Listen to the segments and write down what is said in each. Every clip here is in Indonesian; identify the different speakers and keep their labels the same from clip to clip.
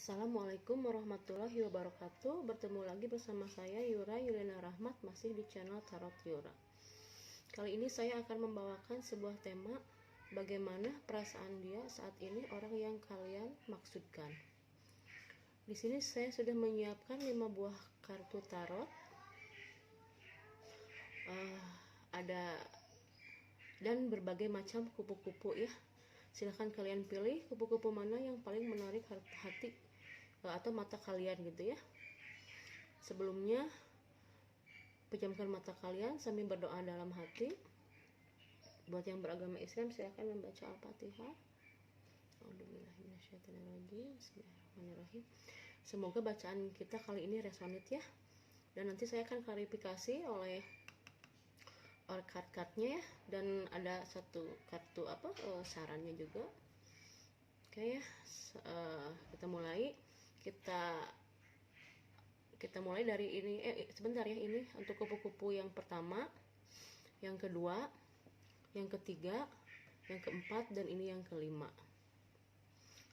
Speaker 1: Assalamualaikum warahmatullahi wabarakatuh. Bertemu lagi bersama saya Yura Yulena Rahmat, masih di channel Tarot Yura. Kali ini saya akan membawakan sebuah tema, bagaimana perasaan dia saat ini orang yang kalian maksudkan. Di sini saya sudah menyiapkan 5 buah kartu tarot. Ada dan berbagai macam kupu-kupu ya. Silahkan kalian pilih kupu-kupu mana yang paling menarik hati atau mata kalian gitu ya. Sebelumnya pejamkan mata kalian sambil berdoa dalam hati. Buat yang beragama Islam silahkan membaca Al-Fatihah. Bismillahirrahmanirrahim. Semoga bacaan kita kali ini resonate ya. Dan nanti saya akan klarifikasi oleh card-cardnya ya, dan ada satu kartu sarannya juga. Oke ya, kita mulai dari ini. Sebentar ya, ini untuk kupu-kupu yang pertama, yang kedua, yang ketiga, yang keempat, dan ini yang kelima.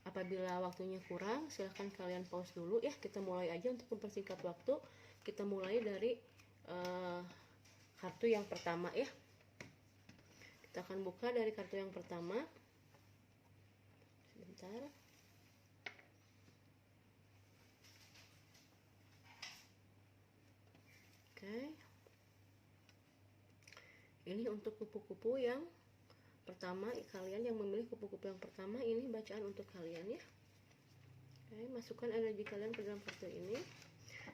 Speaker 1: Apabila waktunya kurang, silahkan kalian pause dulu ya. Kita mulai aja untuk mempersingkat waktu. Kita mulai dari kartu yang pertama ya. Kita akan buka dari kartu yang pertama. Sebentar. Oke. Ini untuk kupu-kupu yang pertama, kalian yang memilih kupu-kupu yang pertama, ini bacaan untuk kalian ya. Oke, masukkan energi kalian ke dalam kartu ini.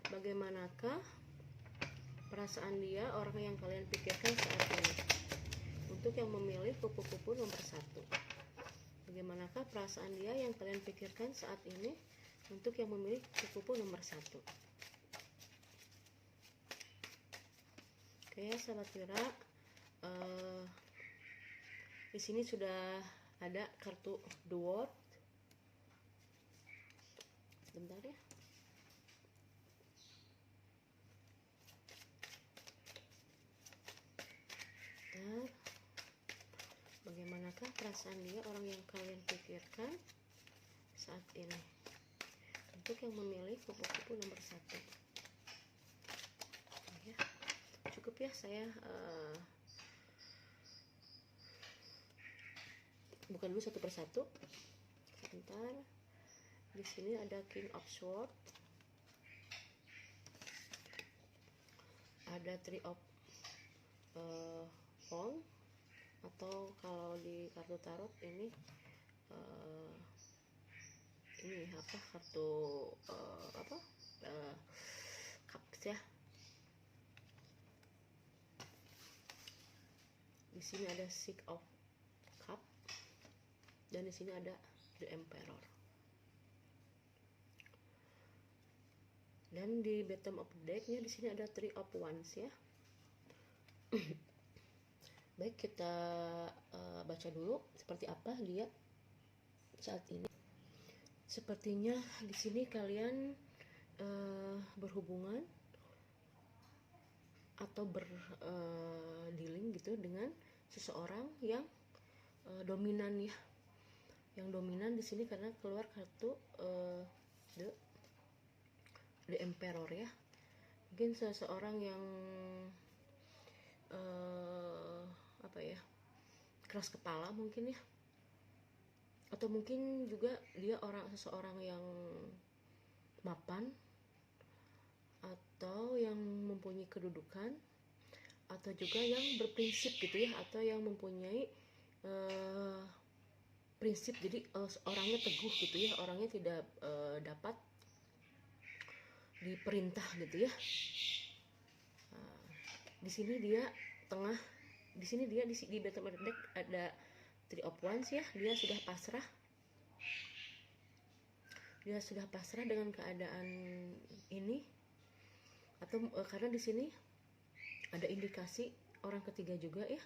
Speaker 1: Bagaimanakah perasaan dia, orang yang kalian pikirkan saat ini? Untuk yang memilih kupu-kupu nomor 1, bagaimanakah perasaan dia yang kalian pikirkan saat ini? Untuk yang memilih kupu-kupu nomor 1. Oke ya sahabat Yura, di sini sudah ada kartu The World. Sebentar ya. Bagaimanakah perasaan dia, orang yang kalian pikirkan saat ini? Untuk yang memilih kupu-kupu nomor 1. Ya, cukup ya, saya buka dulu satu persatu. Sebentar. Di sini ada King of Swords, ada Three of Wands, atau kalau di kartu tarot ini kartu cups ya. Di sini ada Six of Cup, dan di sini ada The Emperor. Dan di bottom of decknya di sini ada Three of Wands ya. Baik, kita baca dulu seperti apa dia saat ini. Sepertinya di sini kalian berhubungan atau dealing gitu dengan seseorang yang dominan ya. Yang dominan di sini karena keluar kartu The Emperor ya. Mungkin seseorang yang keras kepala mungkin ya, atau mungkin juga dia seseorang yang mapan, atau yang mempunyai kedudukan, atau juga yang berprinsip gitu ya, atau yang mempunyai prinsip. Jadi orangnya teguh gitu ya, orangnya tidak dapat diperintah gitu ya. Di sini dia di bottom of the deck ada Three of Wands ya. Dia sudah pasrah dengan keadaan ini, atau karena di sini ada indikasi orang ketiga juga ya,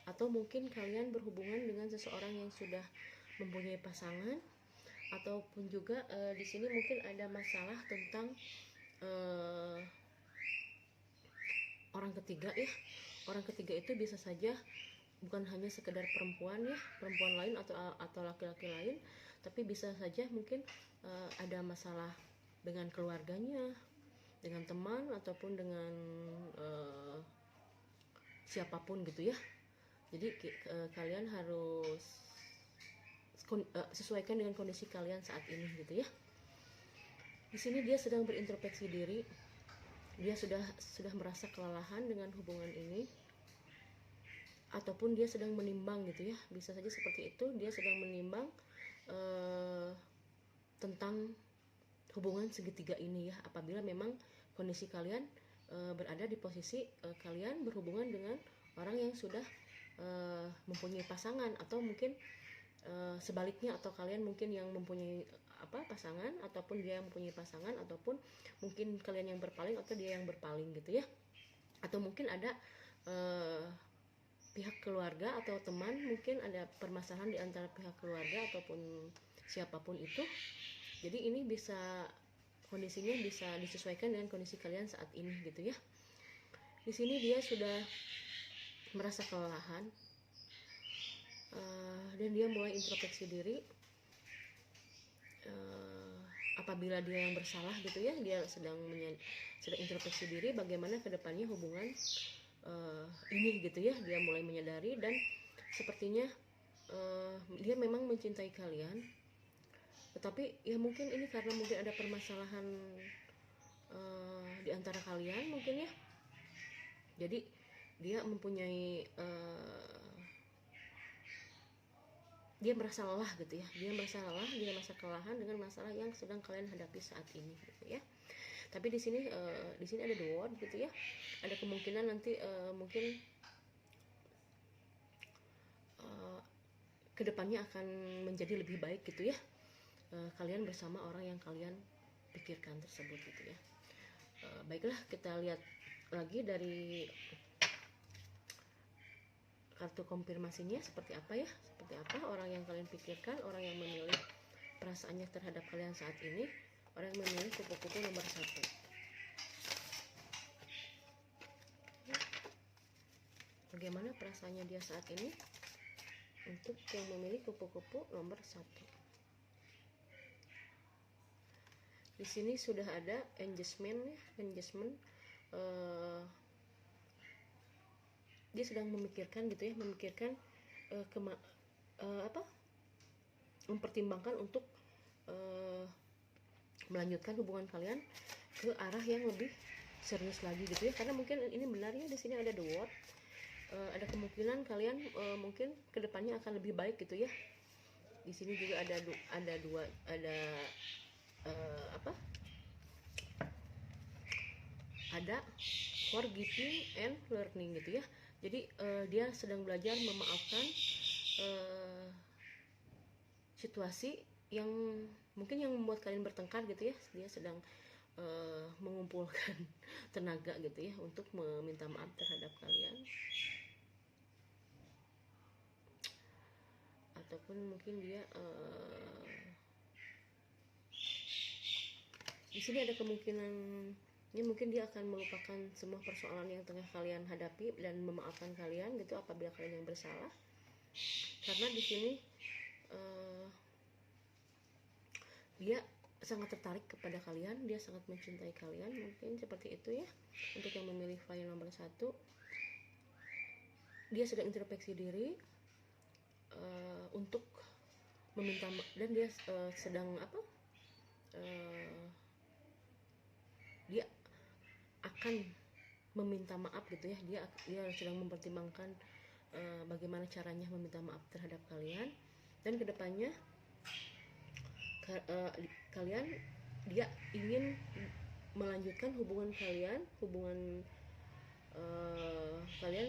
Speaker 1: atau mungkin kalian berhubungan dengan seseorang yang sudah mempunyai pasangan, ataupun juga di sini mungkin ada masalah tentang orang ketiga ya. Orang ketiga itu bisa saja bukan hanya sekedar perempuan ya, perempuan lain atau laki-laki lain, tapi bisa saja mungkin ada masalah dengan keluarganya, dengan teman, ataupun dengan siapapun gitu ya. Jadi kalian harus sesuaikan dengan kondisi kalian saat ini gitu ya. Di sini dia sedang berintrospeksi diri, dia sudah merasa kelelahan dengan hubungan ini, ataupun dia sedang menimbang gitu ya, bisa saja seperti itu. Dia sedang menimbang tentang hubungan segitiga ini ya, apabila memang kondisi kalian berada di posisi kalian berhubungan dengan orang yang sudah mempunyai pasangan, atau mungkin sebaliknya, atau kalian mungkin yang mempunyai pasangan, ataupun dia yang mempunyai pasangan, ataupun mungkin kalian yang berpaling atau dia yang berpaling gitu ya. Atau mungkin ada pihak keluarga atau teman, mungkin ada permasalahan di antara pihak keluarga ataupun siapapun itu. Jadi ini bisa, kondisinya bisa disesuaikan dengan kondisi kalian saat ini gitu ya. Di sini dia sudah merasa kelelahan, dan dia mulai introspeksi diri. Apabila dia yang bersalah gitu ya, dia sedang introspeksi diri bagaimana kedepannya hubungan ini gitu ya. Dia mulai menyadari, dan sepertinya dia memang mencintai kalian, tetapi ya mungkin ini karena mungkin ada permasalahan di antara kalian mungkin ya. Jadi dia mempunyai dia merasa lelah gitu ya, dia merasa kelelahan dengan masalah yang sedang kalian hadapi saat ini gitu ya. Tapi di sini ada the word gitu ya, ada kemungkinan nanti mungkin kedepannya akan menjadi lebih baik gitu ya, kalian bersama orang yang kalian pikirkan tersebut gitu ya. Baiklah, kita lihat lagi dari kartu konfirmasinya seperti apa ya, seperti apa orang yang kalian pikirkan, orang yang memilih perasaannya terhadap kalian saat ini, orang yang memilih kupu-kupu nomor 1. Bagaimana perasaannya dia saat ini untuk yang memilih kupu-kupu nomor 1. Di sini sudah ada engagement ya, engagement. Dia sedang memikirkan gitu ya, memikirkan mempertimbangkan untuk melanjutkan hubungan kalian ke arah yang lebih serius lagi gitu ya. Karena mungkin ini benar ya, di sini ada the word, ada kemungkinan kalian mungkin kedepannya akan lebih baik gitu ya. Di sini juga ada forgiving and learning gitu ya. Jadi dia sedang belajar memaafkan situasi yang mungkin yang membuat kalian bertengkar gitu ya. Dia sedang mengumpulkan tenaga gitu ya untuk meminta maaf terhadap kalian, ataupun mungkin dia di sini ada kemungkinan ini mungkin dia akan melupakan semua persoalan yang tengah kalian hadapi dan memaafkan kalian gitu apabila kalian yang bersalah. Karena di sini dia sangat tertarik kepada kalian, dia sangat mencintai kalian, mungkin seperti itu ya. Untuk yang memilih file nomor 1, dia sedang introspeksi diri untuk meminta, dan dia sedang dia akan meminta maaf gitu ya. Dia sedang mempertimbangkan bagaimana caranya meminta maaf terhadap kalian, dan kedepannya dia ingin melanjutkan hubungan kalian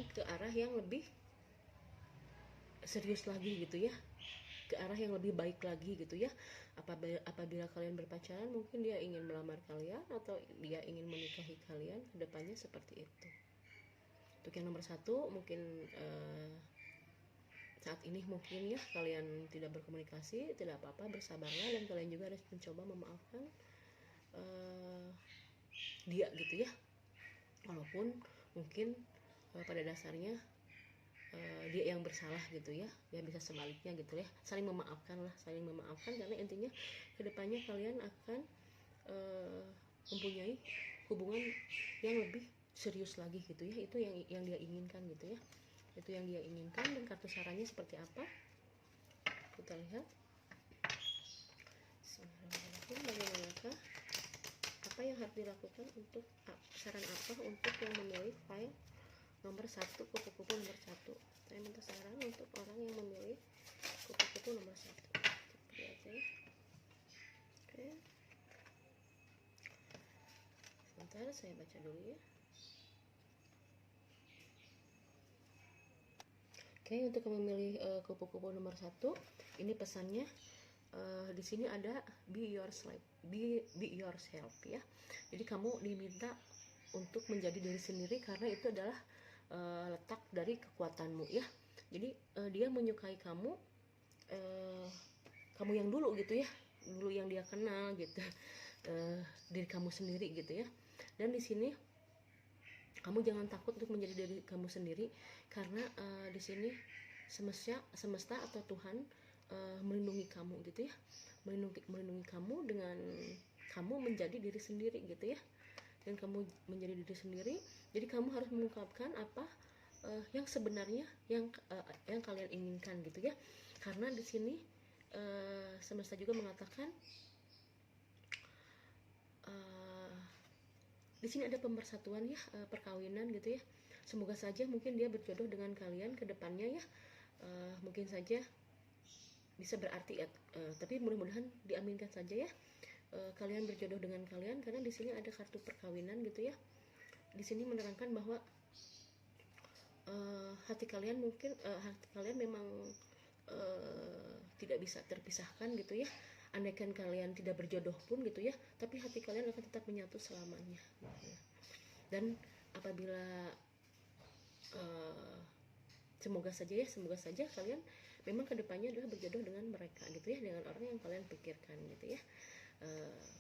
Speaker 1: ke arah yang lebih serius lagi gitu ya, ke arah yang lebih baik lagi gitu ya. Apabila kalian berpacaran, mungkin dia ingin melamar kalian atau dia ingin menikahi kalian kedepannya seperti itu. Untuk yang nomor 1 mungkin saat ini mungkin ya kalian tidak berkomunikasi, tidak apa-apa, bersabarlah, dan kalian juga harus mencoba memaafkan dia gitu ya. Walaupun mungkin pada dasarnya dia yang bersalah gitu ya, ya bisa sebaliknya gitu ya, saling memaafkan lah, saling memaafkan, karena intinya kedepannya kalian akan mempunyai hubungan yang lebih serius lagi gitu ya. Itu yang dia inginkan gitu ya, itu yang dia inginkan. Dan kartu sarannya seperti apa, kita lihat. Bagaimanakah, apa yang harus dilakukan untuk saran apa untuk yang memilih file nomor 1, kupu-kupu nomor 1. Saya minta saran untuk orang yang memilih kupu-kupu nomor 1. Lihat ya. Oke. Sebentar saya baca dulu ya. Oke, untuk yang memilih kupu-kupu nomor 1, ini pesannya di sini ada be yourself ya. Jadi kamu diminta untuk menjadi diri sendiri, karena itu adalah letak dari kekuatanmu ya. Jadi dia menyukai kamu, kamu yang dulu gitu ya, dulu yang dia kenal gitu, diri kamu sendiri gitu ya. Dan di sini kamu jangan takut untuk menjadi diri kamu sendiri, karena di sini semesta atau Tuhan melindungi kamu gitu ya, melindungi kamu dengan kamu menjadi diri sendiri gitu ya. Dan kamu menjadi diri sendiri, jadi kamu harus mengungkapkan apa yang sebenarnya yang kalian inginkan gitu ya. Karena di sini semesta juga mengatakan di sini ada pemersatuan ya, perkawinan gitu ya. Semoga saja mungkin dia berjodoh dengan kalian ke depannya ya, mungkin saja bisa berarti ya, tapi mudah-mudahan diaminkan saja ya, kalian berjodoh dengan kalian. Karena di sini ada kartu perkawinan gitu ya. Di sini menerangkan bahwa hati kalian memang tidak bisa terpisahkan gitu ya. Andaikan kalian tidak berjodoh pun gitu ya, tapi hati kalian akan tetap menyatu selamanya gitu ya. Dan apabila semoga saja kalian memang kedepannya adalah berjodoh dengan mereka gitu ya, dengan orang yang kalian pikirkan gitu ya.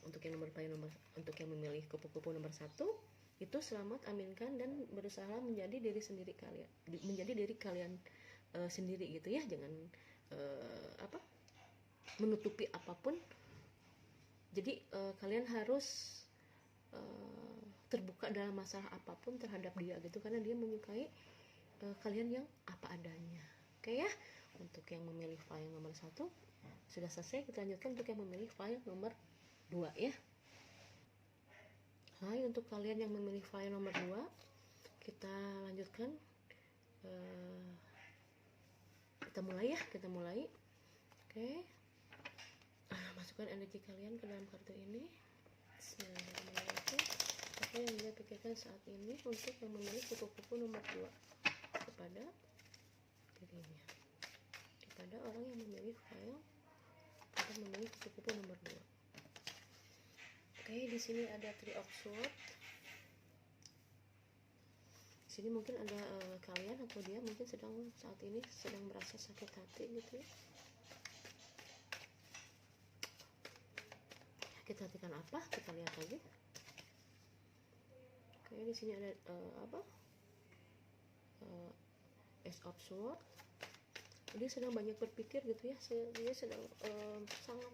Speaker 1: Untuk yang untuk yang memilih kupu-kupu nomor 1 itu selamat, aminkan, dan berusaha menjadi diri sendiri kalian, menjadi diri kalian sendiri gitu ya. Jangan menutupi apapun. Jadi kalian harus terbuka dalam masalah apapun terhadap dia gitu, karena dia menyukai kalian yang apa adanya. Oke ya, untuk yang memilih file nomor 1 sudah selesai. Kita lanjutkan untuk yang memilih file nomor 2 ya. Hai, untuk kalian yang memilih file nomor 2, kita lanjutkan. Kita mulai. Oke. Masukkan energi kalian ke dalam kartu ini. Bismillahirrahmanirrahim. Apa yang dia pikirkan saat ini untuk yang memilih kupu-kupu nomor 2 kepada dirinya, kepada orang yang memilih file atau memilih kupu-kupu nomor 2. Oke, di sini ada Three of Swords. Di sini mungkin ada kalian atau dia mungkin saat ini sedang merasa sakit hati gitu ya. Sakit hati kan apa? Kita lihat lagi. Oke, di sini ada Ace of Swords. Dia sedang banyak berpikir gitu ya. Dia sedang sangat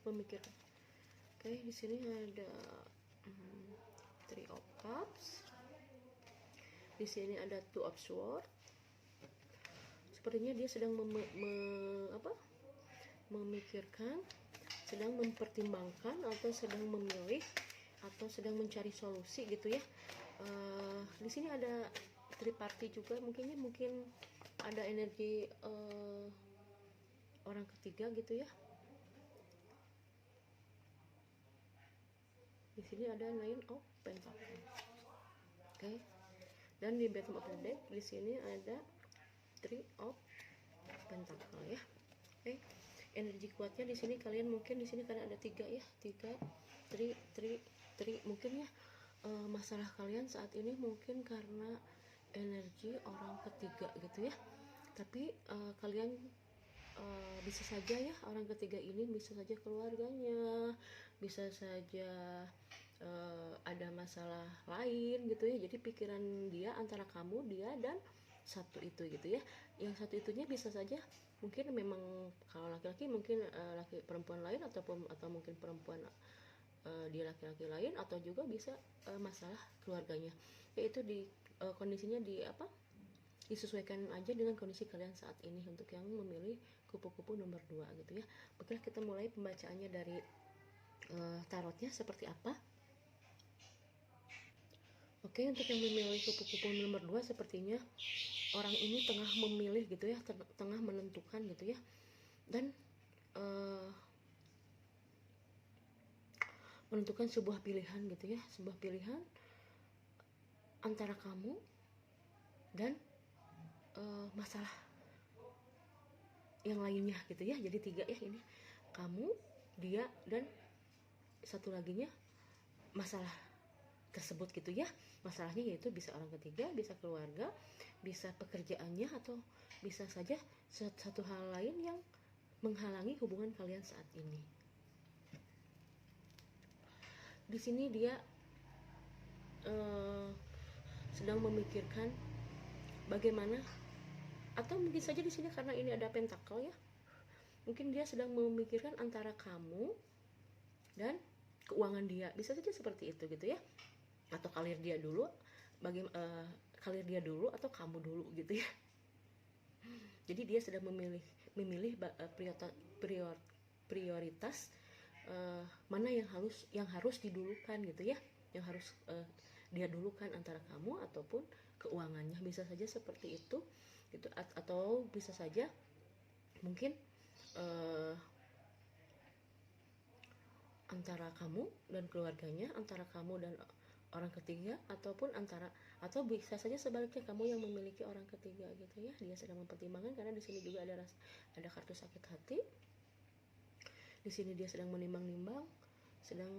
Speaker 1: memikirkan. Oke, di sini ada Three of Cups. Di sini ada Two of Swords. Sepertinya dia sedang memikirkan, sedang mempertimbangkan, atau sedang memilih, atau sedang mencari solusi gitu ya. Di sini ada triparty juga, mungkin ada energi orang ketiga gitu ya. Di sini ada Nine of Pentacles. Oke. Dan di bottom of the deck di sini ada Three of Pentacles ya. Oke. Energi kuatnya di sini kalian mungkin di sini karena ada 3 ya. 3 mungkin ya. Masalah kalian saat ini mungkin karena energi orang ketiga gitu ya. Tapi kalian bisa saja ya, orang ketiga ini bisa saja keluarganya, bisa saja ada masalah lain gitu ya. Jadi pikiran dia antara dia dan satu itu gitu ya. Yang satu itunya bisa saja mungkin memang kalau laki-laki mungkin laki perempuan lain atau mungkin perempuan dia laki-laki lain, atau juga bisa masalah keluarganya, yaitu kondisinya disesuaikan aja dengan kondisi kalian saat ini untuk yang memilih kupu-kupu nomor 2 gitu ya. Oke, kita mulai pembacaannya dari tarotnya seperti apa. Oke, untuk yang memilih kupu-kupu nomor 2 sepertinya orang ini tengah memilih gitu ya, tengah menentukan gitu ya, dan menentukan sebuah pilihan gitu ya, sebuah pilihan antara kamu dan masalah yang lainnya gitu ya. Jadi 3 ya, ini kamu, dia, dan satu laginya masalah tersebut gitu ya. Masalahnya yaitu bisa orang ketiga, bisa keluarga, bisa pekerjaannya, atau bisa saja satu hal lain yang menghalangi hubungan kalian saat ini. Di sini dia sedang memikirkan bagaimana, atau mungkin saja di sini karena ini ada pentakel ya, mungkin dia sedang memikirkan antara kamu dan keuangan dia, bisa saja seperti itu gitu ya, atau karir dia dulu, karir dia dulu atau kamu dulu gitu ya. Jadi dia sedang memilih prioritas mana yang harus didulukan gitu ya, yang harus dia dulukan antara kamu ataupun keuangannya, bisa saja seperti itu gitu. Atau bisa saja mungkin antara kamu dan keluarganya, antara kamu dan orang ketiga, atau bisa saja sebaliknya kamu yang memiliki orang ketiga gitu ya. Dia sedang mempertimbangkan karena di sini juga ada kartu sakit hati. Di sini dia sedang menimbang-nimbang, sedang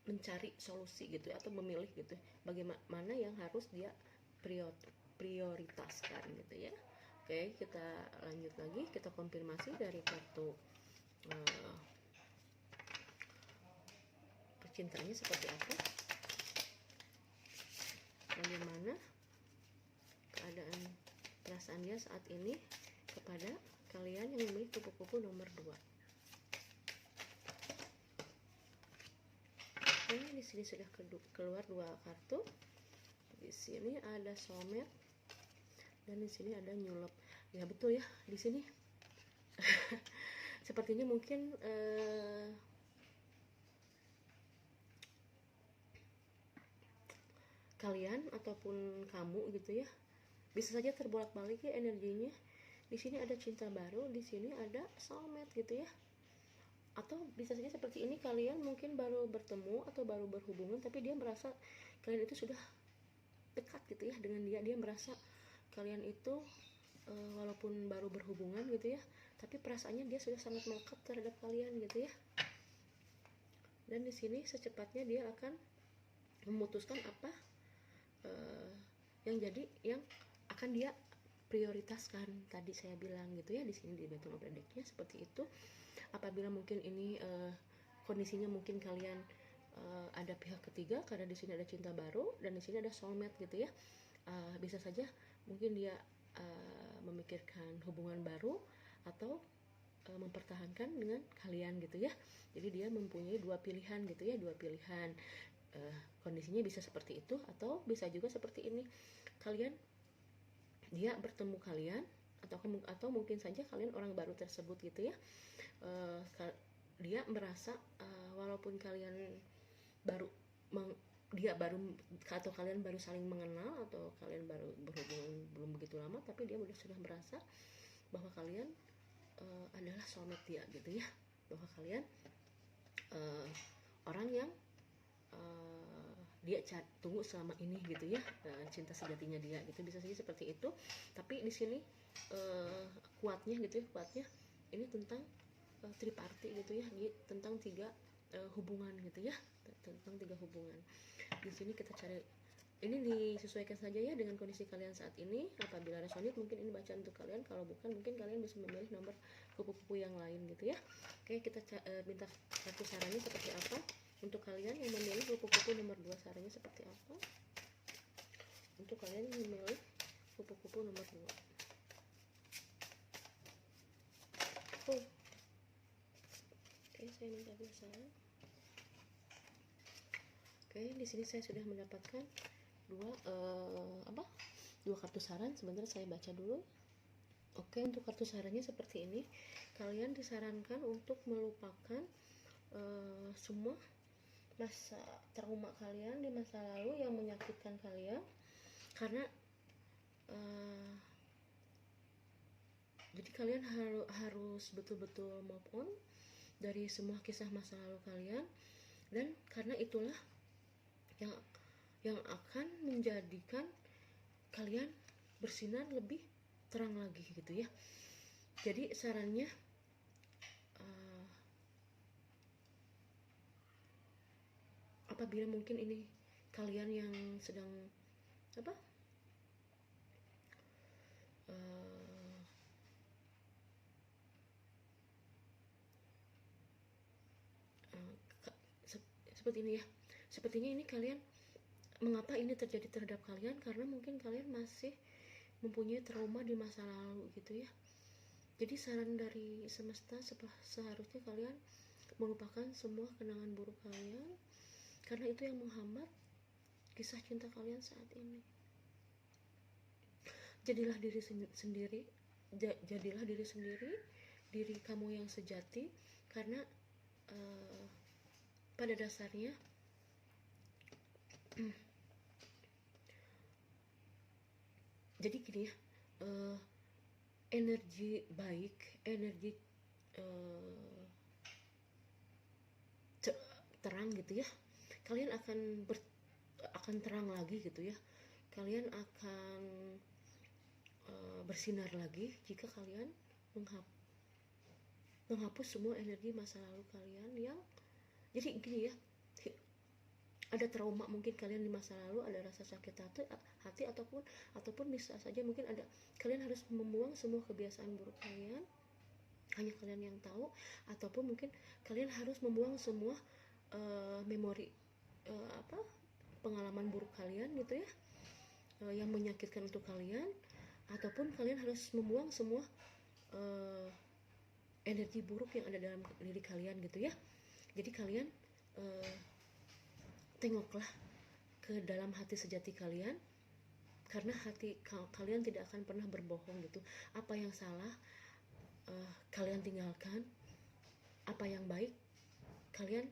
Speaker 1: mencari solusi gitu ya, atau memilih gitu bagaimana yang harus dia prioritaskan gitu ya. Oke, kita lanjut lagi, kita konfirmasi dari kartu percintaannya seperti apa, bagaimana keadaan perasaan dia saat ini kepada kalian yang memiliki kupu-kupu nomor 2. Oke, di sini sudah keluar 2 kartu. Di sini ada soulmate dan di sini ada nyulep. Ya betul ya, di sini sepertinya mungkin kalian ataupun kamu gitu ya, bisa saja terbolak-balik ya energinya. Di sini ada cinta baru, di sini ada soulmate gitu ya. Atau bisa saja seperti ini, kalian mungkin baru bertemu atau baru berhubungan, tapi dia merasa kalian itu sudah dekat gitu ya dengan dia. Dia merasa kalian itu walaupun baru berhubungan gitu ya, tapi perasaannya dia sudah sangat melekat terhadap kalian gitu ya. Dan di sini secepatnya dia akan memutuskan apa yang akan dia prioritaskan. Tadi saya bilang gitu ya, di sini di Bottom of the Deck-nya seperti itu. Apabila mungkin ini kondisinya mungkin kalian ada pihak ketiga, karena di sini ada cinta baru dan di sini ada soulmate gitu ya. Bisa saja mungkin dia memikirkan hubungan baru atau mempertahankan dengan kalian gitu ya. Jadi dia mempunyai 2 pilihan gitu ya, 2 pilihan. Kondisinya bisa seperti itu, atau bisa juga seperti ini, dia bertemu kalian, atau mungkin saja kalian orang baru tersebut gitu ya. Dia merasa walaupun kalian kalian baru saling mengenal, atau kalian baru berhubungan belum begitu lama, tapi dia sudah merasa bahwa kalian adalah soulmate dia gitu ya, bahwa kalian orang yang dia tunggu selama ini gitu ya, cinta sejatinya dia gitu. Bisa saja seperti itu. Tapi di sini kuatnya gitu ya, kuatnya ini tentang triparty gitu ya, tentang 3 hubungan gitu ya, tentang 3 hubungan. Di sini kita cari, ini disesuaikan saja ya dengan kondisi kalian saat ini. Apabila resonate mungkin ini bacaan untuk kalian, kalau bukan mungkin kalian bisa memilih nomor kupu-kupu yang lain gitu ya. Oke, kita minta kartu sarannya seperti apa untuk kalian yang memilih kupu-kupu nomor 2, sarannya seperti apa. untuk kalian yang memilih kupu-kupu nomor 2. Oke, saya minta biasanya. Oke, di sini saya sudah mendapatkan dua kartu saran. Sebentar saya baca dulu. Oke, untuk kartu sarannya seperti ini. Kalian disarankan untuk melupakan semua masa trauma kalian di masa lalu yang menyakitkan kalian, karena jadi kalian harus betul-betul move on dari semua kisah masa lalu kalian, dan karena itulah yang akan menjadikan kalian bersinar lebih terang lagi gitu ya. Jadi sarannya apabila mungkin ini kalian yang sedang seperti ini ya, sepertinya ini kalian, mengapa ini terjadi terhadap kalian, karena mungkin kalian masih mempunyai trauma di masa lalu gitu ya. Jadi saran dari semesta, seharusnya kalian melupakan semua kenangan buruk kalian, karena itu yang menghambat kisah cinta kalian saat ini. Jadilah diri sendiri, jadilah diri sendiri, diri kamu yang sejati, karena pada dasarnya jadi gini ya, energi baik, energi terang gitu ya, kalian akan terang lagi gitu ya, kalian akan bersinar lagi jika kalian menghapus semua energi masa lalu kalian yang, jadi gini ya, ada trauma mungkin kalian di masa lalu, ada rasa sakit hati ataupun bisa saja mungkin ada, kalian harus membuang semua kebiasaan buruk kalian, hanya kalian yang tahu, ataupun mungkin kalian harus membuang semua memori pengalaman buruk kalian gitu ya, yang menyakitkan untuk kalian, ataupun kalian harus membuang semua energi buruk yang ada dalam diri kalian gitu ya. Jadi kalian tengoklah ke dalam hati sejati kalian, karena hati kalian tidak akan pernah berbohong gitu. Apa yang salah kalian tinggalkan, apa yang baik kalian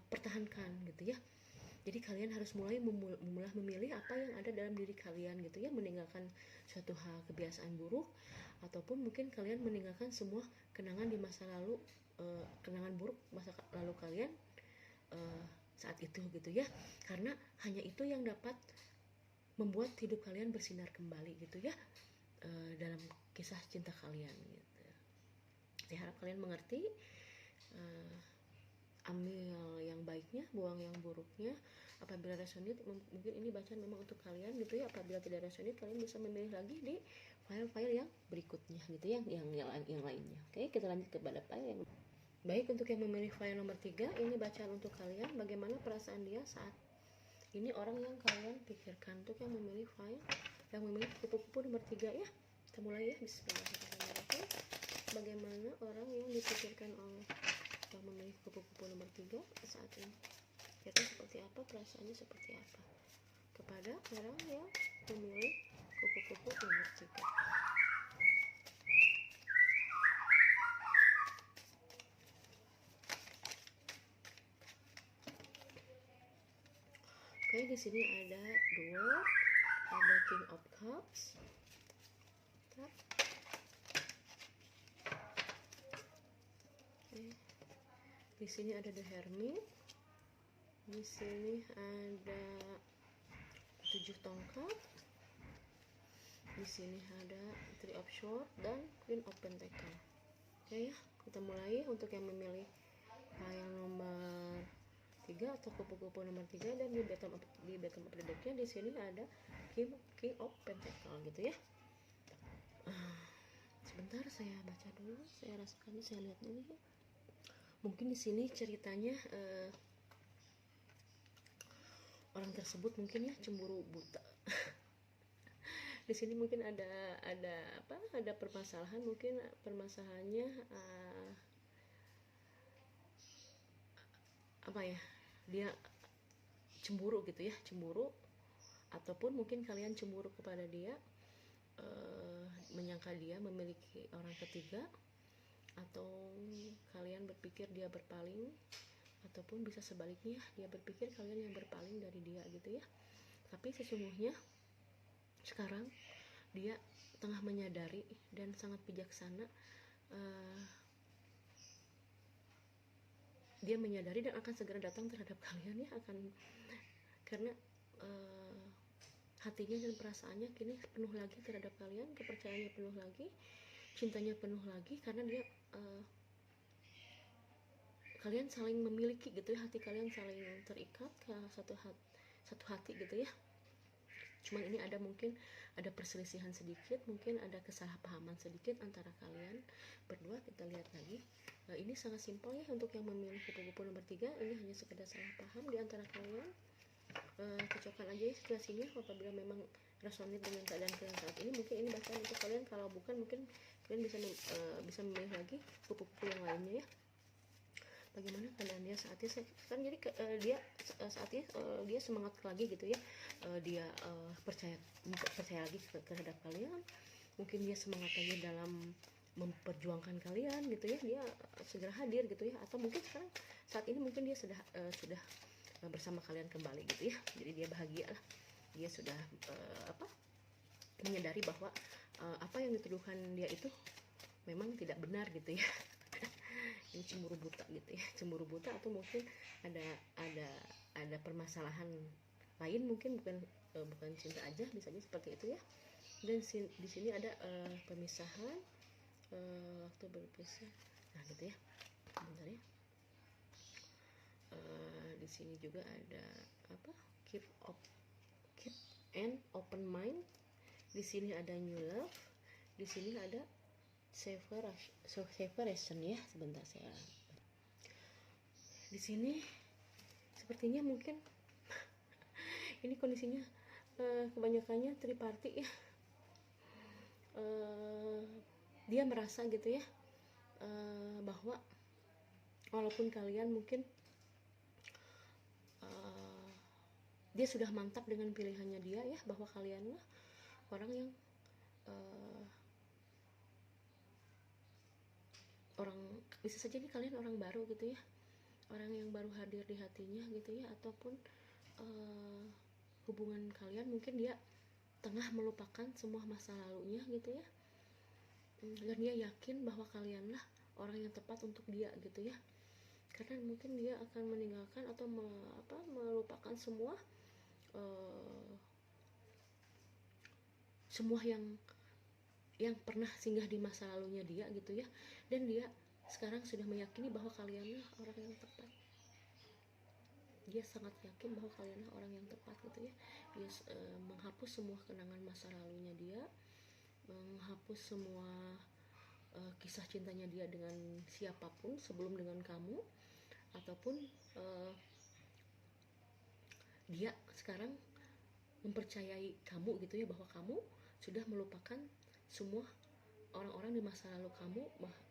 Speaker 1: pertahankan gitu ya. Jadi kalian harus mulai memilih apa yang ada dalam diri kalian gitu ya, meninggalkan suatu hal, kebiasaan buruk, ataupun mungkin kalian meninggalkan semua kenangan di masa lalu, kenangan buruk masa lalu kalian saat itu gitu ya, karena hanya itu yang dapat membuat hidup kalian bersinar kembali gitu ya, dalam kisah cinta kalian gitu. Saya harap kalian mengerti, ambil yang baiknya, buang yang buruknya. Apabila resonate, mungkin ini bacaan memang untuk kalian gitu ya. Apabila tidak resonate, kalian bisa memilih lagi di file-file yang berikutnya gitu ya, yang lainnya. Oke, kita lanjut kepada file yang baik. Untuk yang memilih file nomor 3, ini bacaan untuk kalian, bagaimana perasaan dia saat ini, orang yang kalian pikirkan. Untuk yang memilih file yang memilih kupu-kupu nomor 3 ya, kita mulai ya. Bismillahirrahmanirrahim. Bagaimana orang yang dipikirkan oleh yang memilih kupu-kupu nomor 3 saat ini, kira seperti apa, perasaannya seperti apa kepada orang yang memilih kupu-kupu nomor 3. Oke, di sini ada Dwarf, ada King of Cups, di sini ada The Hermit, di sini ada 7 tongkat, di sini ada Three of Swords dan Queen of Pentacle. Oke ya, kita mulai untuk yang memilih file nomor 3 atau kupu-kupu nomor 3, dan di bottom of the deck-nya di sini ada King of Pentacle gitu ya. Sebentar saya baca dulu, saya rasakan, saya lihat dulu ya. Mungkin di sini ceritanya orang tersebut mungkin ya cemburu buta Di sini mungkin ada permasalahan, mungkin permasalahannya apa ya, dia cemburu gitu ya, cemburu, ataupun mungkin kalian cemburu kepada dia, menyangka dia memiliki orang ketiga, atau kalian berpikir dia berpaling, ataupun bisa sebaliknya dia berpikir kalian yang berpaling dari dia gitu ya. Tapi sesungguhnya sekarang dia tengah menyadari dan sangat bijaksana. Dia menyadari dan akan segera datang terhadap kalian ya, karena hatinya dan perasaannya kini penuh lagi terhadap kalian, kepercayaannya penuh lagi, cintanya penuh lagi, karena dia kalian saling memiliki gitu ya, hati kalian saling terikat ke satu hati gitu ya. Cuman ini mungkin ada perselisihan sedikit, mungkin ada kesalahpahaman sedikit antara kalian berdua. Kita lihat lagi. Ini sangat simpel ya untuk yang memilih kupu-kupu nomor 3. Ini hanya sekedar salah paham di antara kalian. Cocokkan aja ya situasinya. Apabila memang resonate dengan keadaan kalian saat ini, mungkin ini bacaan untuk kalian. Kalau bukan, mungkin kalian bisa memilih lagi kupu-kupu yang lainnya ya. Bagaimana keadaan dia saat ini kan, jadi dia saat ini dia semangat lagi gitu ya, dia percaya lagi terhadap kalian, mungkin dia semangat lagi dalam memperjuangkan kalian gitu ya, dia segera hadir gitu ya, atau mungkin sekarang saat ini mungkin dia sudah bersama kalian kembali gitu ya, jadi dia bahagia lah, dia sudah menyadari bahwa apa yang dituduhkan dia itu memang tidak benar gitu ya. Ini cemburu buta gitu ya, cemburu buta, atau mungkin ada permasalahan lain, mungkin bukan cinta aja, bisa aja seperti itu ya. Dan di sini ada pemisahan, waktu berpisah, nah gitu ya. Bentar ya. Di sini juga ada keep and open mind. Di sini ada new love. Di sini ada separation ya. Sebentar saya. Di sini sepertinya mungkin ini kondisinya kebanyakannya triparty ya. Dia merasa gitu ya, bahwa walaupun kalian mungkin dia sudah mantap dengan pilihannya dia ya, bahwa kalianlah orang yang bisa saja nih kalian orang baru gitu ya, orang yang baru hadir di hatinya gitu ya, ataupun hubungan kalian mungkin dia tengah melupakan semua masa lalunya gitu ya, dan dia yakin bahwa kalianlah orang yang tepat untuk dia gitu ya, karena mungkin dia akan meninggalkan atau melupakan semua yang pernah singgah di masa lalunya dia gitu ya, dan dia sekarang sudah meyakini bahwa kalianlah orang yang tepat. Dia sangat yakin bahwa kalianlah orang yang tepat gitu ya. Dia menghapus semua kenangan masa lalunya dia, menghapus semua kisah cintanya dia dengan siapapun sebelum dengan kamu, ataupun dia sekarang mempercayai kamu gitu ya, bahwa kamu sudah melupakan semua orang-orang di masa lalu kamu,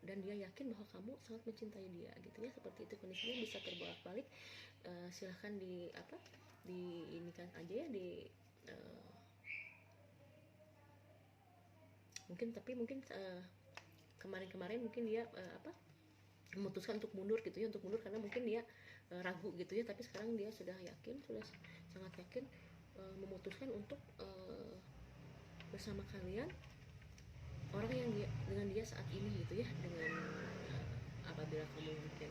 Speaker 1: dan dia yakin bahwa kamu sangat mencintai dia gitu ya. Seperti itu kondisinya, bisa terbolak-balik. Silahkan ini kan aja ya, mungkin kemarin mungkin dia memutuskan untuk mundur gitu ya, karena mungkin dia ragu gitu ya, tapi sekarang dia sudah sangat yakin, memutuskan untuk bersama kalian, orang yang dengan dia saat ini gitu ya, dengan apabila kamu mungkin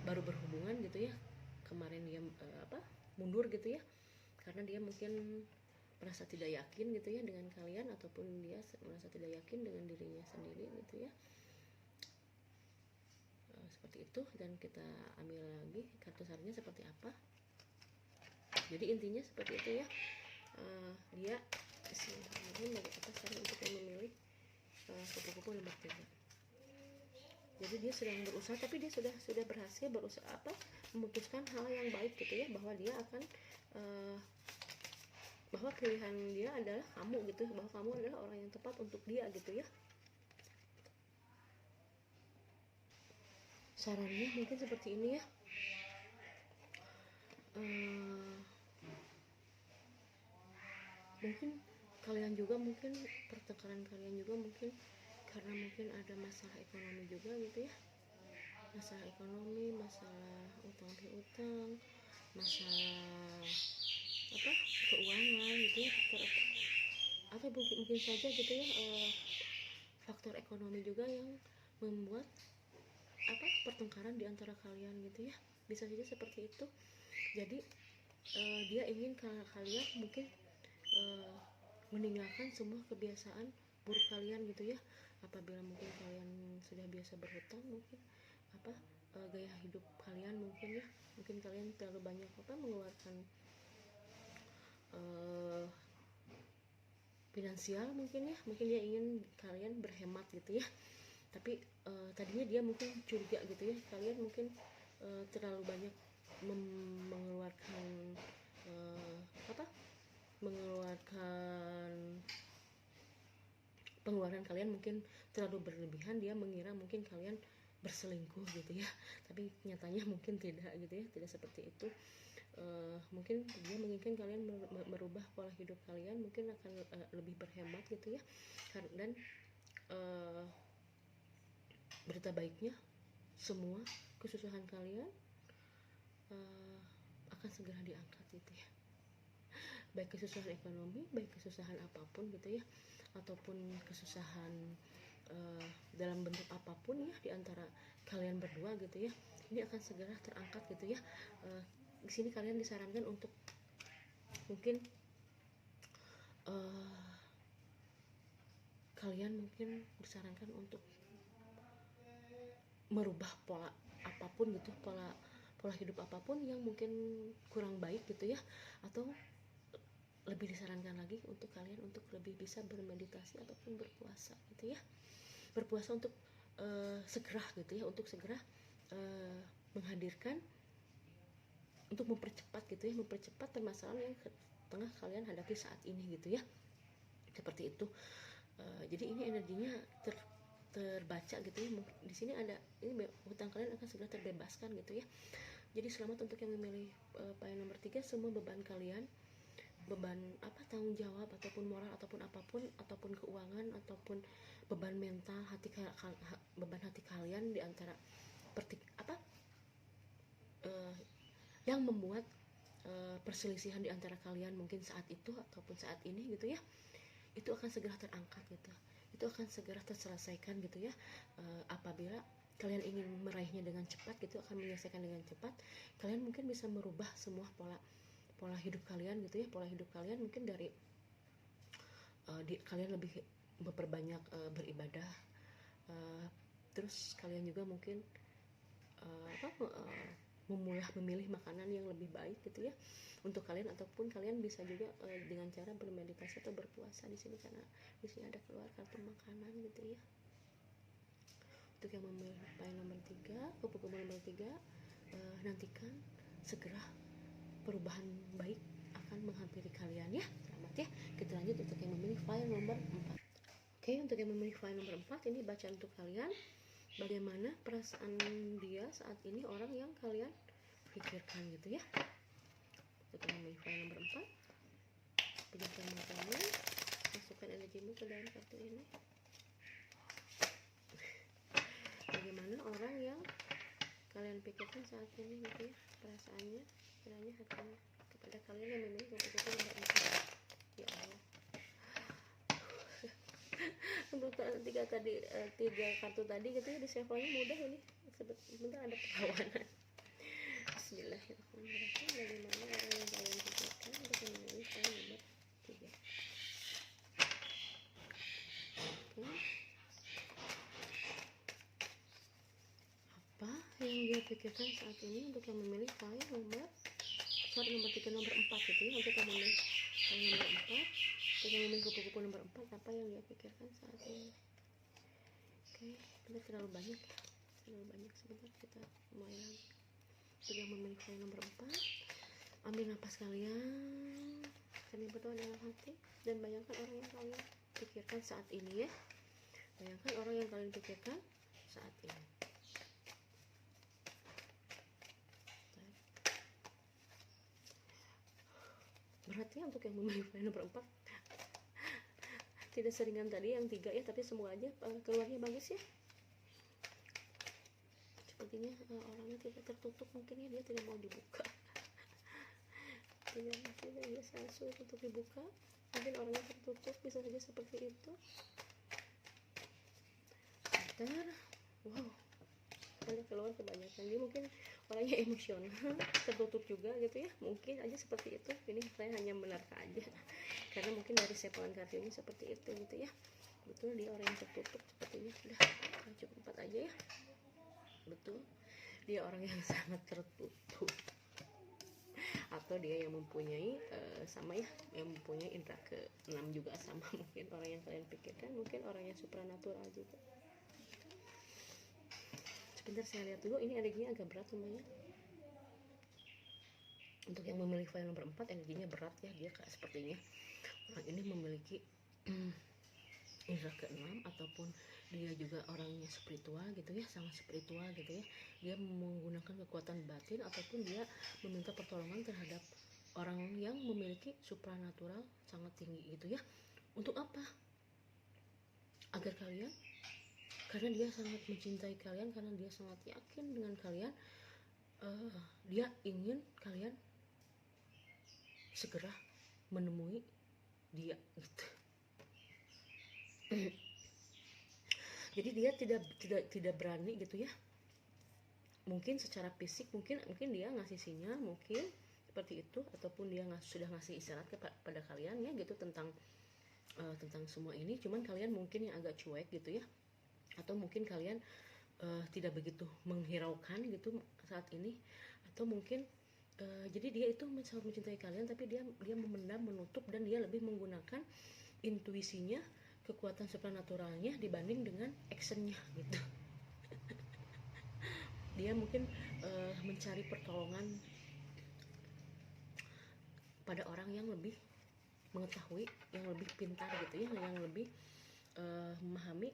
Speaker 1: baru berhubungan gitu ya, kemarin dia mundur gitu ya, karena dia mungkin merasa tidak yakin gitu ya dengan kalian, ataupun dia merasa tidak yakin dengan dirinya sendiri gitu ya. Seperti itu, dan kita ambil lagi kartu sarannya seperti apa. Jadi intinya seperti itu ya. Dia bagi apa saran untuk yang memilih kupu-kupu nomor 3. Jadi dia sedang berusaha, tapi dia sudah berhasil memutuskan hal yang baik gitu ya, bahwa dia akan bahwa pilihan dia adalah kamu gitu, bahwa kamu adalah orang yang tepat untuk dia gitu ya. Sarannya mungkin seperti ini ya. Mungkin kalian juga, mungkin pertengkaran kalian juga mungkin karena mungkin ada masalah ekonomi juga gitu ya, masalah ekonomi, masalah utang piutang, masalah apa keuangan gitu ya, faktor atau mungkin saja gitu ya, faktor ekonomi juga yang membuat apa pertengkaran di antara kalian gitu ya, bisa saja seperti itu. Jadi dia ingin kalian mungkin meninggalkan semua kebiasaan buruk kalian gitu ya. Apabila mungkin kalian sudah biasa berhutang, mungkin apa gaya hidup kalian mungkin ya, mungkin kalian terlalu banyak apa mengeluarkan finansial mungkin ya, mungkin dia ingin kalian berhemat gitu ya. Tapi tadinya dia mungkin curiga gitu ya, kalian mungkin terlalu banyak mengeluarkan pengeluaran kalian mungkin terlalu berlebihan. Dia mengira mungkin kalian berselingkuh gitu ya, tapi nyatanya mungkin tidak gitu ya, tidak seperti itu. Mungkin dia menginginkan kalian merubah pola hidup kalian, mungkin akan lebih berhemat gitu ya. Dan berita baiknya, semua kesusahan kalian akan segera diangkat gitu ya, baik kesusahan ekonomi, baik kesusahan apapun gitu ya, ataupun kesusahan dalam bentuk apapun ya di antara kalian berdua gitu ya, ini akan segera terangkat gitu ya. Di sini kalian disarankan untuk mungkin kalian mungkin disarankan untuk merubah pola apapun gitu, pola hidup apapun yang mungkin kurang baik gitu ya, atau lebih disarankan lagi untuk kalian untuk lebih bisa bermeditasi ataupun berpuasa gitu ya, berpuasa untuk segera gitu ya, untuk segera menghadirkan, untuk mempercepat gitu ya, mempercepat permasalahan yang tengah kalian hadapi saat ini gitu ya, seperti itu. Jadi ini energinya terbaca gitu ya. Di sini ada ini, hutang kalian akan segera terbebaskan gitu ya. Jadi selamat untuk yang memilih poin nomor 3. Semua beban kalian, beban apa tanggung jawab ataupun moral ataupun apapun, ataupun keuangan ataupun beban mental beban hati kalian di antara yang membuat perselisihan di antara kalian mungkin saat itu ataupun saat ini gitu ya, itu akan segera terangkat gitu, itu akan segera terselesaikan gitu ya. Apabila kalian ingin meraihnya dengan cepat gitu, akan menyelesaikan dengan cepat. Kalian mungkin bisa merubah semua pola hidup kalian gitu ya, pola hidup kalian mungkin dari kalian lebih memperbanyak beribadah, terus kalian juga mungkin memilih makanan yang lebih baik gitu ya untuk kalian, ataupun kalian bisa juga dengan cara bermeditasi atau berpuasa di sini, karena di sini ada keluar kartu makanan gitu ya. Untuk yang memilih poin nomor 3, kupu-kupu nomor 3, nantikan segera perubahan baik akan menghampiri kalian ya. Selamat ya. Kita lanjut untuk yang memilih file nomor 4. Oke, untuk yang memilih file nomor 4 ini bacaan untuk kalian. Bagaimana perasaan dia saat ini, orang yang kalian pikirkan gitu ya. Untuk yang memilih file nomor 4, pejamkan matanya, masukkan energimu ke dalam kartu ini. Bagaimana orang yang kalian pikirkan saat ini gitu ya, perasaannya, kiranya hatinya kepada kalian yang memilih kupu-kupu nomor 4. Ya Allah. Untuk tiga kartu tadi gitu ya, di shuffle-nya mudah ini. Sebentar ada perlawanan. Bismillahirrahmanirrahim. Bagaimana orang yang kalian pikirkan untuk memilih file nomor 3. Apa yang dia pikirkan saat ini untuk yang memilih file nomor 3 nomor 4 gitu ya. Untuk yang memilih file nomor 4, untuk yang memilih kupu-kupu nomor 4, apa yang dia pikirkan saat ini. Oke, benar, terlalu banyak ya, terlalu banyak. Sebentar kita mulai lagi. Untuk yang memilih file nomor 4, ambil napas kalian, sambil berdoa dalam hati, dan bayangkan orang yang kalian pikirkan saat ini ya. Bayangkan orang yang kalian pikirkan saat ini. Berat ya untuk yang memilih nomor 4. Tidak seringan tadi yang 3 ya, tapi semoga aja keluarnya bagus ya. Sepertinya orangnya tidak tertutup, mungkin ya, dia tidak mau dibuka. tidak biasa sulit untuk dibuka, mungkin orangnya tertutup, bisa saja seperti itu. Bentar, wow, ada keluar kebanyakan. Dia mungkin orangnya emosional, tertutup juga gitu ya, mungkin aja seperti itu. Ini saya hanya menerka aja karena mungkin dari sepelan kartu ini seperti itu gitu ya. Betul, dia orang yang tertutup sepertinya. Udah cukup 4 aja ya. Betul, dia orang yang sangat tertutup, atau dia yang mempunyai sama ya, yang mempunyai indera ke-6 juga sama. Mungkin orang yang kalian pikirkan mungkin orang yang supranatural juga. Sebentar saya lihat dulu, ini energinya agak berat lumayan. Untuk yang memilih file nomor 4 energinya berat ya, dia kayak sepertinya orang ini memiliki indera ke-6, ataupun dia juga orangnya spiritual gitu ya, sangat spiritual gitu ya. Dia menggunakan kekuatan batin, ataupun dia meminta pertolongan terhadap orang yang memiliki supranatural sangat tinggi gitu ya. Untuk apa? Agar kalian, karena dia sangat mencintai kalian, karena dia sangat yakin dengan kalian, dia ingin kalian segera menemui dia gitu. Jadi dia tidak berani gitu ya. Mungkin secara fisik mungkin dia ngasih sinyal mungkin seperti itu, ataupun dia sudah ngasih isyarat kepada kalian ya gitu tentang semua ini. Cuman kalian mungkin yang agak cuek gitu ya, atau mungkin kalian tidak begitu menghiraukan gitu saat ini, atau mungkin jadi dia itu sangat mencintai kalian, tapi dia memendam, menutup, dan dia lebih menggunakan intuisinya, kekuatan supernaturalnya dibanding dengan actionnya gitu. Dia mungkin mencari pertolongan pada orang yang lebih mengetahui, yang lebih pintar gitu ya, yang lebih memahami,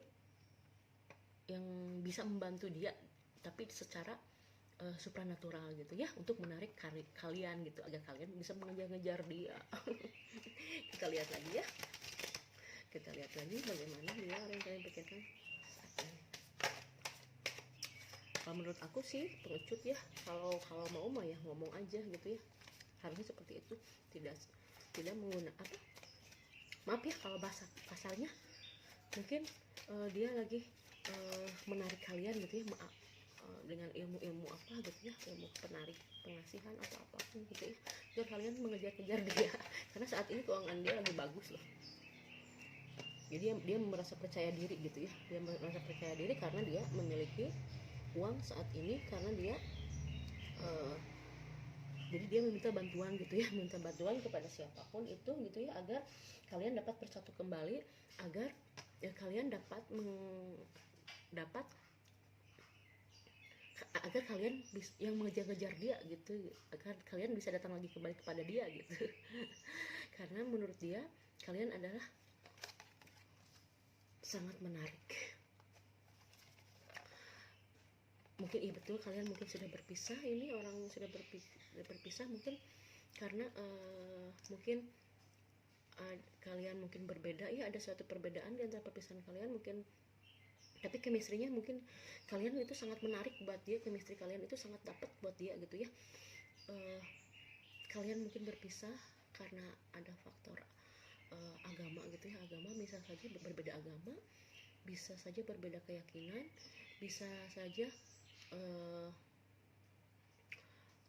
Speaker 1: yang bisa membantu dia tapi secara supranatural gitu ya, untuk menarik kalian gitu, agar kalian bisa mengejar-ngejar dia. Kita lihat lagi ya, kita lihat lagi bagaimana dia orang yang kalian pikirkan saat ini. Kalau menurut aku sih pengecut ya, kalau mau mah ya ngomong aja gitu ya, harusnya seperti itu. Tidak menggunakan apa, maaf ya kalau bahasa kasarnya, mungkin dia lagi menarik kalian gitu ya, dengan ilmu apa gitu ya, ilmu penarik, pengasihan atau apapun gitu ya, biar kalian mengejar-kejar dia. Karena saat ini keuangan dia lagi bagus loh. Jadi dia merasa percaya diri gitu ya, dia merasa percaya diri karena dia memiliki uang saat ini, karena dia jadi dia meminta bantuan gitu ya, minta bantuan kepada siapapun itu gitu ya, agar kalian dapat bersatu kembali, agar ya kalian dapat agar kalian yang mengejar-ngejar dia gitu, agar kalian bisa datang lagi kembali kepada dia gitu. Karena menurut dia kalian adalah sangat menarik. Mungkin iya betul, kalian mungkin sudah berpisah, ini orang sudah berpisah mungkin karena mungkin kalian mungkin berbeda ya, ada suatu perbedaan di antara perpisahan kalian mungkin, tapi chemistry-nya mungkin kalian itu sangat menarik buat dia, chemistry kalian itu sangat dapat buat dia gitu ya. Kalian mungkin berpisah karena ada faktor agama gitu ya, agama bisa saja berbeda agama, bisa saja berbeda keyakinan, bisa saja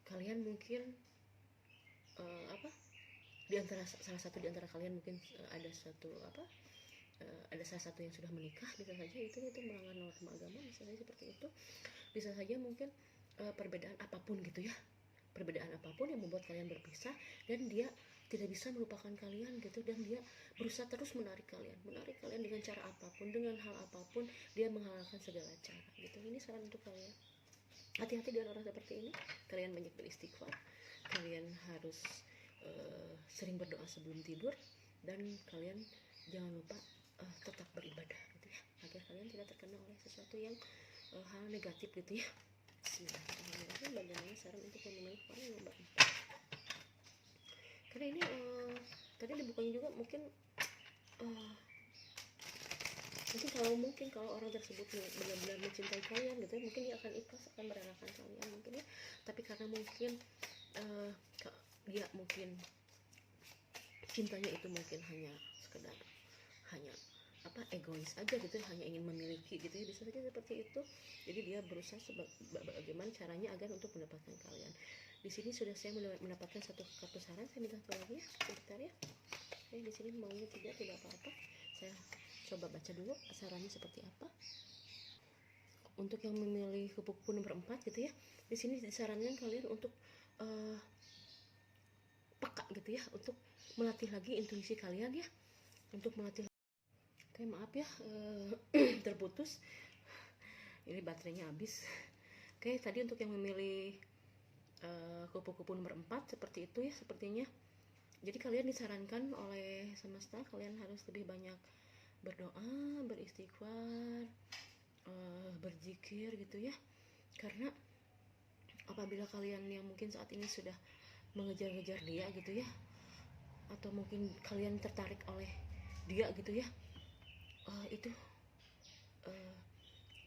Speaker 1: kalian mungkin di antara salah satu di antara kalian mungkin ada salah satu yang sudah menikah, bisa saja itu melanggar norma agama, bisa saja seperti itu. Bisa saja mungkin perbedaan apapun gitu ya, perbedaan apapun yang membuat kalian berpisah, dan dia tidak bisa melupakan kalian gitu, dan dia berusaha terus menarik kalian dengan cara apapun, dengan hal apapun, dia menghalalkan segala cara gitu. Ini saran untuk kalian, hati-hati dengan orang seperti ini. Kalian banyak beristighfar, kalian harus sering berdoa sebelum tidur, dan kalian jangan lupa tetap beribadah gitu ya, agar kalian tidak terkena oleh sesuatu yang hal negatif gitu ya. Bismillahirrahmanirrahim. Bagaimana saran untuk memilih kepala nomor 4? Karena ini tadi dibukanya juga mungkin kalau orang tersebut benar-benar mencintai kalian gitu ya, mungkin dia akan ikhlas, akan merelakan kalian mungkin ya. Tapi karena mungkin dia mungkin cintanya itu mungkin hanya sekedar egois aja gitu, hanya ingin memiliki gitu ya, bisa saja seperti itu. Jadi dia berusaha bagaimana caranya agar untuk mendapatkan kalian. Di sini sudah saya mendapatkan satu kartu saran, saya minta tolong ya sebentar ya. Oke, di sini maunya tidak apa-apa, saya coba baca dulu sarannya seperti apa. Untuk yang memilih kupu-kupu nomor 4 gitu ya, di sini disarankan kalian untuk peka gitu ya, untuk melatih lagi intuisi kalian ya, untuk melatih. Oke, maaf ya terputus, ini baterainya habis. Oke, tadi untuk yang memilih kupu-kupu nomor 4 seperti itu ya sepertinya. Jadi kalian disarankan oleh semesta, kalian harus lebih banyak berdoa, beristighfar, berzikir gitu ya. Karena apabila kalian yang mungkin saat ini sudah mengejar-ngejar dia gitu ya, atau mungkin kalian tertarik oleh dia gitu ya, itu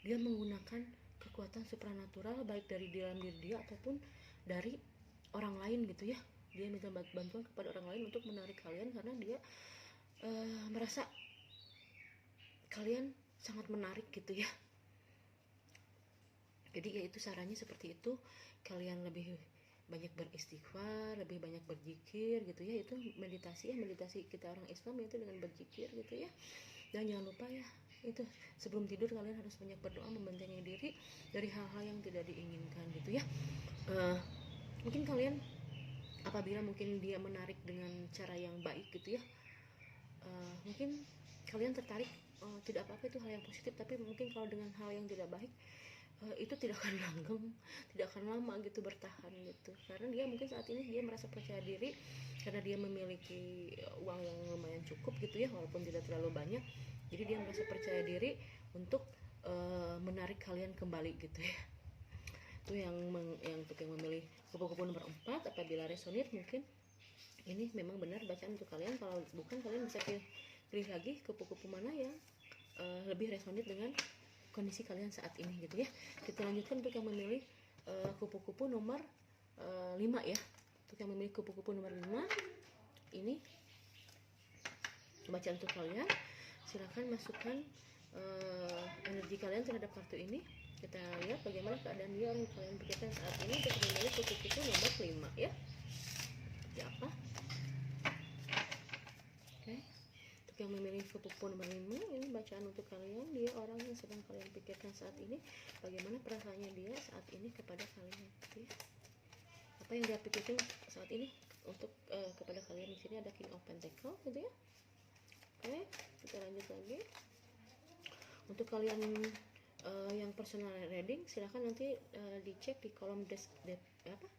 Speaker 1: dia menggunakan kekuatan supranatural, baik dari dalam diri dia ataupun dari orang lain gitu ya. Dia minta bantuan kepada orang lain untuk menarik kalian, karena dia merasa kalian sangat menarik gitu ya. Jadi ya itu sarannya seperti itu, kalian lebih banyak beristighfar, lebih banyak berzikir gitu ya. Itu meditasi ya, meditasi kita orang Islam yaitu dengan berzikir gitu ya. Dan jangan lupa ya, itu sebelum tidur kalian harus banyak berdoa, membentengi diri dari hal-hal yang tidak diinginkan gitu ya. Mungkin kalian apabila mungkin dia menarik dengan cara yang baik gitu ya, mungkin kalian tertarik, tidak apa-apa, itu hal yang positif. Tapi mungkin kalau dengan hal yang tidak baik, itu tidak akan langgeng, tidak akan lama gitu bertahan gitu. Karena dia mungkin saat ini dia merasa percaya diri karena dia memiliki uang yang lumayan cukup gitu ya, walaupun tidak terlalu banyak. Jadi dia merasa percaya diri untuk menarik kalian kembali gitu ya. Itu yang untuk yang memilih kupu-kupu nomor 4. Apabila resonate, mungkin ini memang benar bacaan untuk kalian. Kalau bukan, kalian bisa pilih lagi kupu-kupu mana yang lebih resonate dengan kondisi kalian saat ini gitu ya. Kita lanjutkan untuk yang memilih kupu-kupu nomor 5 ya. Untuk yang memilih kupu-kupu nomor 5, ini bacaan untuk kalian. Silahkan masukkan energi kalian terhadap kartu ini. Kita lihat bagaimana keadaan dia yang kalian pikirkan saat ini untuk memilih kupu-kupu nomor 5 ya. Seperti apa? Oke. Untuk yang memilih kupu-kupu nomor 5, ini bacaan untuk kalian. Dia orang yang sedang kalian pikirkan saat ini. Bagaimana perasaannya dia saat ini kepada kalian gitu ya. Apa yang dia pikirkan saat ini untuk kepada kalian. Di sini ada King of Pentacle gitu ya. Oke, kita lanjut lagi. Untuk kalian yang personal reading, silahkan nanti dicek di kolom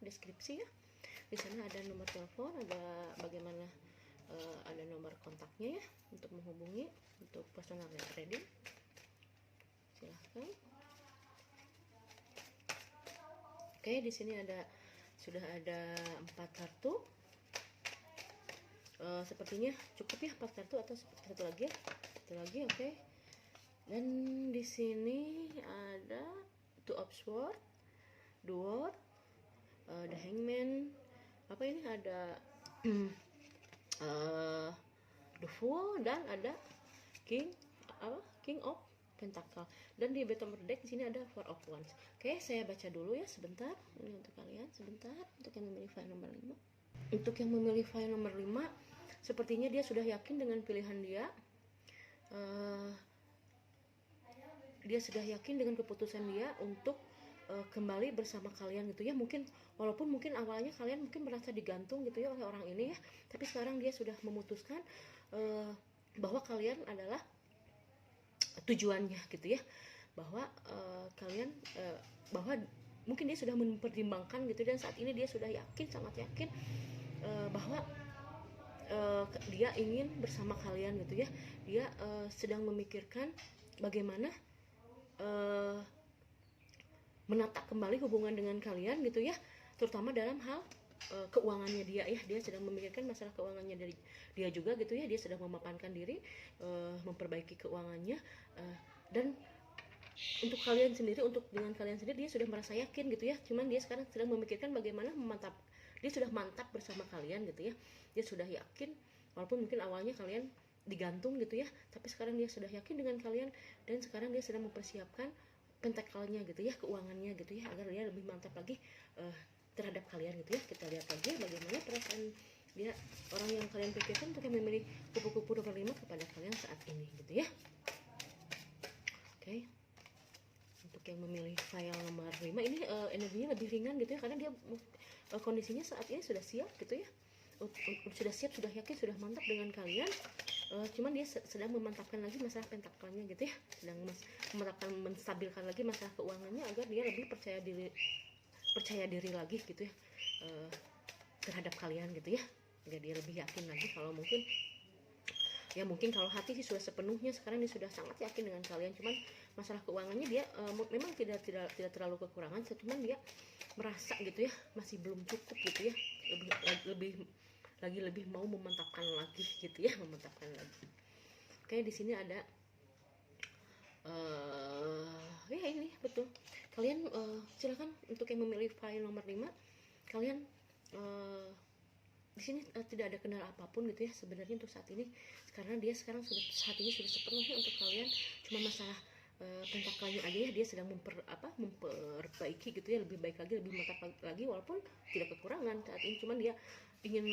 Speaker 1: deskripsi ya. Di sana ada nomor telepon, ada bagaimana ada nomor kontaknya ya untuk menghubungi untuk personal reading. Silahkan. Oke, di sini sudah ada 4 kartu. Sepertinya cukup ya 4 kartu, atau satu lagi ya. Satu lagi, oke. Dan di sini ada Two of Swords, The World, The Hangman. Apa ini ada The Fool, dan ada King of Pentacle. Dan di bottom of the deck di sini ada Four of Wands. Oke, saya baca dulu ya sebentar. Ini untuk kalian sebentar, untuk yang memilih file nomor 5. Untuk yang memilih file nomor 5, sepertinya dia sudah yakin dengan pilihan dia. Dia sudah yakin dengan keputusan dia untuk kembali bersama kalian gitu ya. Mungkin walaupun mungkin awalnya kalian mungkin merasa digantung gitu ya oleh orang ini ya, tapi sekarang dia sudah memutuskan bahwa kalian adalah tujuannya gitu ya, bahwa kalian bahwa mungkin dia sudah mempertimbangkan gitu, dan saat ini dia sudah yakin, sangat yakin bahwa dia ingin bersama kalian gitu ya. Dia sedang memikirkan bagaimana menata kembali hubungan dengan kalian gitu ya, terutama dalam hal keuangannya dia ya. Dia sedang memikirkan masalah keuangannya dari dia juga gitu ya. Dia sedang memapankan diri, memperbaiki keuangannya, dan untuk kalian sendiri, untuk dengan kalian sendiri dia sudah merasa yakin gitu ya. Cuman dia sekarang sedang memikirkan bagaimana memantap. Dia sudah mantap bersama kalian gitu ya. Dia sudah yakin, walaupun mungkin awalnya kalian digantung gitu ya, tapi sekarang dia sudah yakin dengan kalian, dan sekarang dia sedang mempersiapkan pentakelnya gitu ya, keuangannya gitu ya, agar dia lebih mantap lagi terhadap kalian gitu ya. Kita lihat lagi bagaimana perasaan dia, orang yang kalian pikirkan untuk yang memilih kupu-kupu nomor 5 kepada kalian saat ini gitu ya. Oke. Untuk yang memilih file nomor 5 ini energinya lebih ringan gitu ya, karena dia kondisinya saat ini sudah siap gitu ya. Sudah siap, sudah yakin, sudah mantap dengan kalian. Cuman dia sedang memantapkan lagi masalah pentakelnya gitu ya, sedang memantapkan, menstabilkan lagi masalah keuangannya agar dia lebih percaya diri lagi gitu ya, terhadap kalian gitu ya, agar dia lebih yakin lagi. Kalau mungkin ya, mungkin kalau hati sih sudah sepenuhnya sekarang dia sudah sangat yakin dengan kalian, cuman masalah keuangannya dia memang tidak terlalu kekurangan, cuman dia merasa gitu ya masih belum cukup gitu ya, lebih mau memantapkan lagi gitu ya, memantapkan lagi. Oke, di sini ada ya ini betul. Kalian silakan untuk yang memilih file nomor 5, kalian di sini tidak ada kendala apapun gitu ya sebenarnya untuk saat ini, karena dia sekarang saat ini sudah sepenuhnya untuk kalian. Cuma masalah pentakelnya aja ya, dia sedang memperbaiki gitu ya, lebih baik lagi, lebih mantap lagi, walaupun tidak kekurangan saat ini. Cuman dia ingin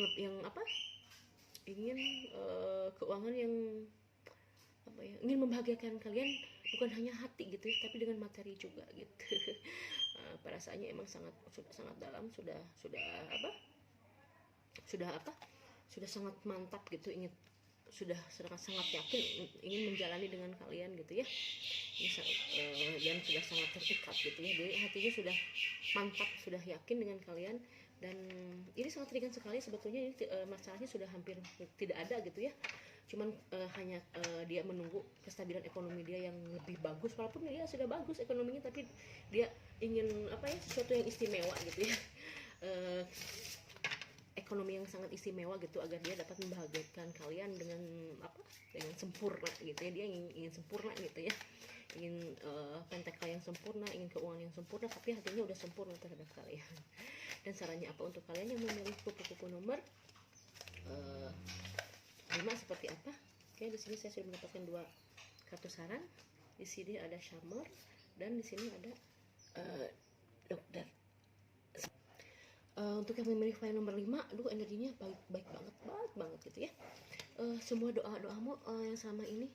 Speaker 1: keuangan yang ingin membahagiakan kalian, bukan hanya hati gitu ya, tapi dengan materi juga gitu. Perasaannya emang sangat dalam, sudah sangat mantap gitu, sudah sangat yakin ingin menjalani dengan kalian gitu ya. Dan sudah sangat terikat gitu ya, jadi hatinya sudah mantap, sudah yakin dengan kalian. Dan ini sangat ringan sekali sebetulnya. Ini masalahnya sudah hampir tidak ada gitu ya. Cuman hanya dia menunggu kestabilan ekonomi dia yang lebih bagus, walaupun dia sudah bagus ekonominya, tapi dia ingin sesuatu yang istimewa gitu ya, ekonomi yang sangat istimewa gitu, agar dia dapat membahagiakan kalian dengan sempurna gitu ya. Dia ingin sempurna gitu ya, ingin pentakel yang sempurna, ingin keuangan yang sempurna, tapi hatinya udah sempurna terhadap kalian. Dan sarannya apa untuk kalian yang memilih kupu-kupu nomor 5 seperti apa? Oke, di sini saya sudah mendapatkan 2 kartu saran. Di sini ada Shamer, dan di sini ada dokter. Untuk yang memilih file nomor 5, aduh energinya baik banget gitu ya. Semua doamu yang selama ini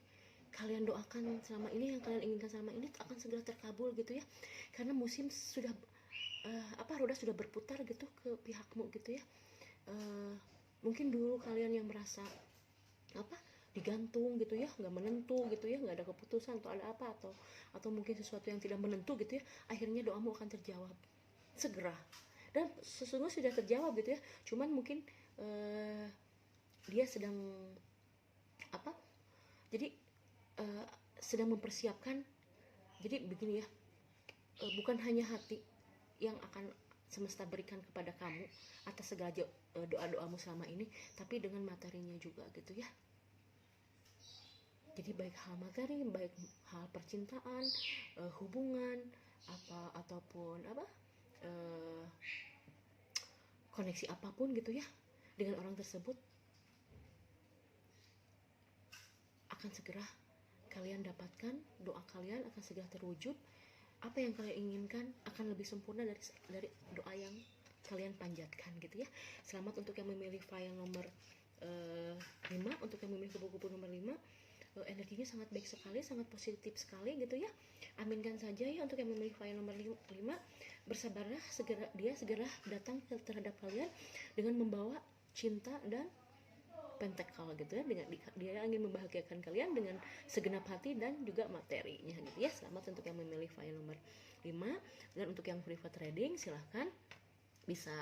Speaker 1: kalian doakan selama ini, yang kalian inginkan selama ini, akan segera terkabul gitu ya. Karena musim sudah roda sudah berputar gitu ke pihakmu gitu ya. Mungkin dulu kalian yang merasa digantung gitu ya, nggak menentu gitu ya, nggak ada keputusan atau ada apa, atau mungkin sesuatu yang tidak menentu gitu ya, akhirnya doamu akan terjawab segera, dan sesungguhnya sudah terjawab gitu ya. Cuman mungkin dia sedang sedang mempersiapkan. Jadi begini ya, bukan hanya hati yang akan semesta berikan kepada kamu atas segala doa-doamu selama ini, tapi dengan materinya juga gitu ya. Jadi baik hal materi, baik hal percintaan, hubungan, ataupun koneksi apapun gitu ya, dengan orang tersebut akan segera kalian dapatkan. Doa kalian akan segera terwujud. Apa yang kalian inginkan akan lebih sempurna dari doa yang kalian panjatkan gitu ya. Selamat untuk yang memilih file nomor 5, untuk yang memilih kupu-kupu nomor 5. Energinya sangat baik sekali, sangat positif sekali gitu ya. Aminkan saja ya untuk yang memilih file nomor 5. Bersabarlah, dia segera datang terhadap kalian dengan membawa cinta dan pentakel gitu ya. Dia ingin membahagiakan kalian dengan segenap hati dan juga materinya gitu ya. Selamat untuk yang memilih file nomor 5. Dan untuk yang private reading, silahkan bisa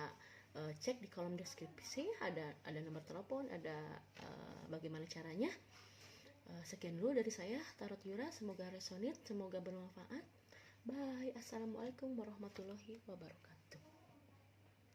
Speaker 1: cek di kolom deskripsi, ada nomor telepon, ada bagaimana caranya. Sekian dulu dari saya, Tarot Yura. Semoga resonate, semoga bermanfaat. Bye. Assalamualaikum warahmatullahi wabarakatuh.